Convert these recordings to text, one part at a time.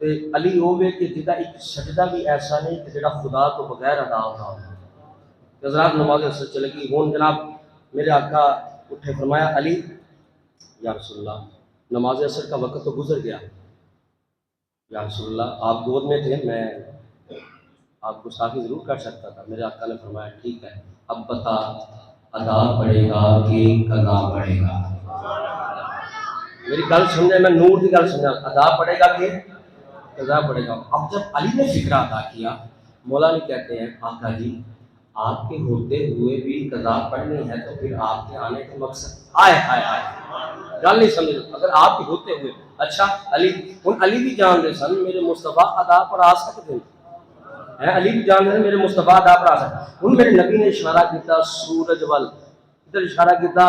تے علی ہوے کہ جدا ایک سجدہ بھی ایسا نہیں کہ جڑا خدا تو بغیر ادا ہوتا ہو۔ حضرات نماز اثر چلے گی، ہون جناب میرے آقا اٹھے فرمایا علی یا رسول اللہ نماز اثر کا وقت تو گزر گیا، یا رسول اللہ آپ گود میں تھے، میں آپ کو گستاخی ضرور کر سکتا تھا۔ میرے آقا نے فرمایا ٹھیک ہے، اب بتا ادا پڑے گا کہ قضا پڑے گا؟ میری گل سمجھے، میں نور کی گل سمجھا، ادا پڑے گا کہ قضا پڑے گا؟ اب جب علی نے فکرہ ادا کیا، مولا نے کہتے ہیں آقا جی آپ کے ہوتے ہوئے بھی قضا پڑھنی ہے تو پھر آپ کے آنے کا مقصد آئے آئے آئے گل نہیں سمجھ، اگر آپ کے ہوتے ہوئے اچھا علی ہن علی بھی جان دے سن میرے مصطفیٰ ادا پڑھا سکتے ہیں، علی بھی جان دے میرے مصطفیٰ ادا پڑھا سکتے۔ ہن میرے نبی نے اشارہ کیتا سورج ول، ادھر اشارہ کیتا،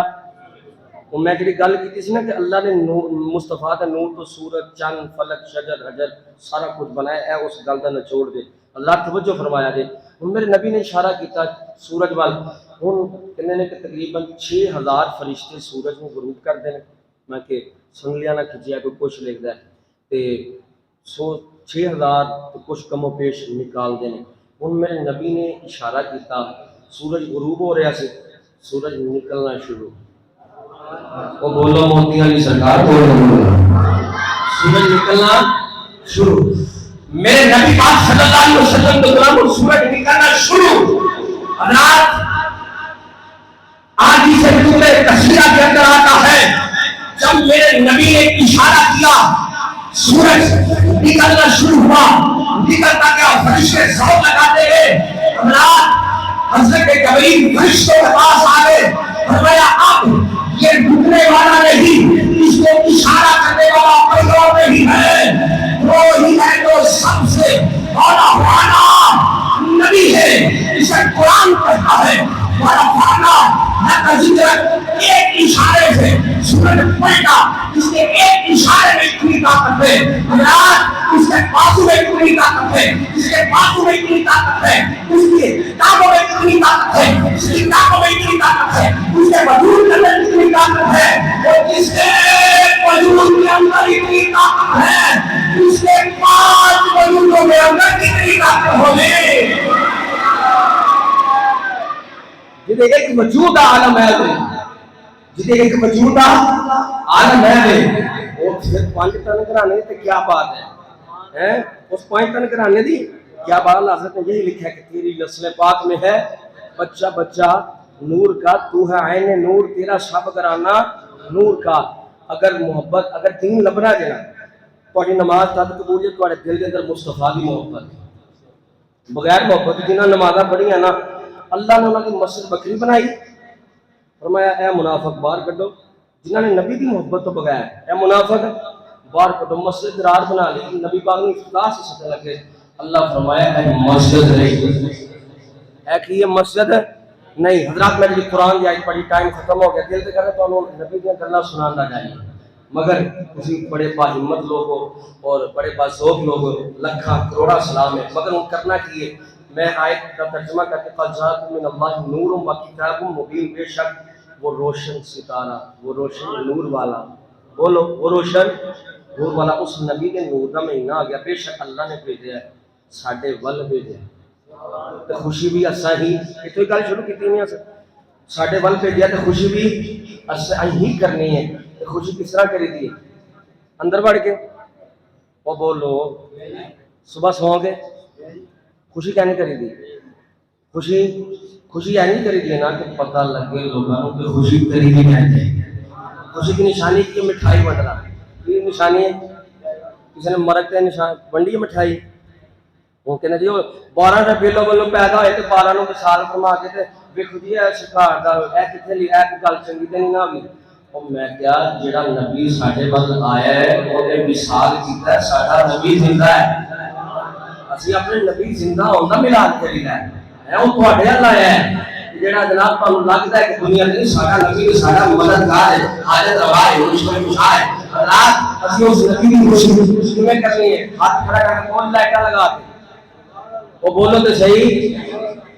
اور میں جڑی گل کیتی سی نا کہ اللہ نے مصطفیٰ دا نور تو سورج چند فلک شجر حجر سارا کچھ بنایا ہے، اس گل دا نچوڑ دے اللہ توجہ فرمایا دے۔ ہن میرے نبی نے اشارہ کیتا سورج وال، ہن کہنے نے کہ تقریباً 6000 فرشتے سورج میں غروب کر دے، میں کہ سن لیا نہ کھچیا کوئی کچھ لکھدا ہے تے 6000 کچھ کم و بیش نکال دے۔ ہن میرے نبی نے اشارہ کیتا سورج غروب ہو رہا سی، سورج نکلنا شروع، وہ بولو موتی علی سرکار بولو، سورج نکلنا شروع، میرے نبی پاک صلی اللہ علیہ وسلم کے غلاموں سورج نکلنا شروع۔ حضرات آج سے سورہ کثیرہ کے اندر آتا ہے جب میرے نبی نے اشارہ کیا سورج نکلنا شروع ہوا، نکلتا گیا، فرشتے سو لگاتے گئے۔ حضرات حضرت جبرائیل فرشتوں کے پاس آئے، فرمایا اب یہ رکنے والا نہیں، اس کو اشارہ کرنے والا کوئی اور نہیں ہے، وہی ہے جو سب سے اولا والا نبی ہے، اسے قرآن کہتا ہے ورفعنا لک ذکرک، ایک اشارے سے سورج پڑے گا، اس کے ایک اشارے میں اتنی طاقت ہے۔ حضرات اس کے بازو میں اتنی طاقت ہے، اس کے بازو میں اتنی طاقت ہے، اس کی ٹانگوں میں اتنی طاقت ہے، اس کی ٹانگوں میں اتنی طاقت ہے، اس کے وجود کے اندر اتنی طاقت ہے، اور جس کے وجود کے اندر اتنی طاقت ہے اس کے 5 وجودوں کے اندر کتنی طاقت ہوگی؟ جدے ایک وجود عالم ہے، جدے ایک وجود عالم ہے، وہ پھر 5 ٹن گرانے تے کیا بات ہے، اس 5 ٹن گرانے دی کیا بات؟ حضرت نے یہی لکھا ہے کہ تیری نسل پاک میں ہے بچہ بچہ نور کا، تو ہے عین نور، تیرا سب گرانا نور کا۔ اگر محبت اگر دین لبنا دینا تھوڑی نماز تب قبول ہے، تھوڑے دل کے اندر مصطفیٰ کی محبت، بغیر محبت جنہاں نمازاں پڑھیاں نا اللہ نے انہوں کی مسجد بکری بنائی، فرمایا اے منافق باہر کڈو، جنہوں نے نبی کی محبت تو بغیر اے منافق باہر کڈو، مسجد درار بنا لی، نبی پاک نے اخلاص سے سجدہ لگے، اللہ فرمایا اے مسجد نہیں، اے کہ یہ مسجد نہیں۔ حضرات میں جب قرآن کی آیت پڑھی ٹائم ختم ہو گیا، دل سے کرے تو انہوں نبی کی گلاں سنانا جائیے، مگر کسی بڑے با ہمت لوگ اور بڑے با ذوق لوگ لکھاں کروڑا سلام ہے، مگر ان کرنا کیے میں آیت کا ترجمہ کر کے قد جاءکم من اللہ نور و کتاب مبین، بے شک وہ روشن ستارہ، وہ روشن نور والا، بولو وہ روشن نور والا اس نبی کے نور کا مہینہ آ گیا، بے شک اللہ نے بھیجا ہے ساڈے ول بھیجا ہے، تے خوشی بھی اساں ہی اتوں ہی گل شروع کیتی نہیں اساں ساڈے ول بھیجا تے خوشی بھی اساں ہی کرنی ہے، تے خوشی کس طرح کری دی اندر بڑھ کے، وہ بولو صبح سو گئے خوشی کہنے کری دی، خوشی نہیں کری دی نا کہ پتہ لگے لوگوں کو خوشی کری دی کہتے ہیں، خوشی کی نشانی کی مٹھائی بننا، یہ نشانی ہے کسی نے مرک تے نشان بنڈی ہے مٹھائی، وہ کہنا جی 12 کا بیلو بلو پیدا ہوئے تو 12 نو مثال فرما کے تے ویکھو جی اے شکار دا اے کتنے لی اے گل چنگی تے نہیں نہ ہوئی، او میں کیا جڑا نبی ساڈے ول آیا ہے او نے مثال کیتا ہے ساڈا نبی زندہ ہے، اسی اپنے نبی زندہ ہوندا میلاد کریدا ہے، او تواڈے ال آیا ہے جڑا جناب تانوں لگدا ہے کہ دنیا دے ساڈا نبی ساڈا مددگار ہے، حاجت روا ہے، اس کو خوشا ہے، اللہ اسی اس نبی کی خوشی میں کرنی ہے، ہاتھ کھڑا کر کے کون لائٹا لگا کے وہ بولو تو صحیح،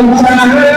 Muhammad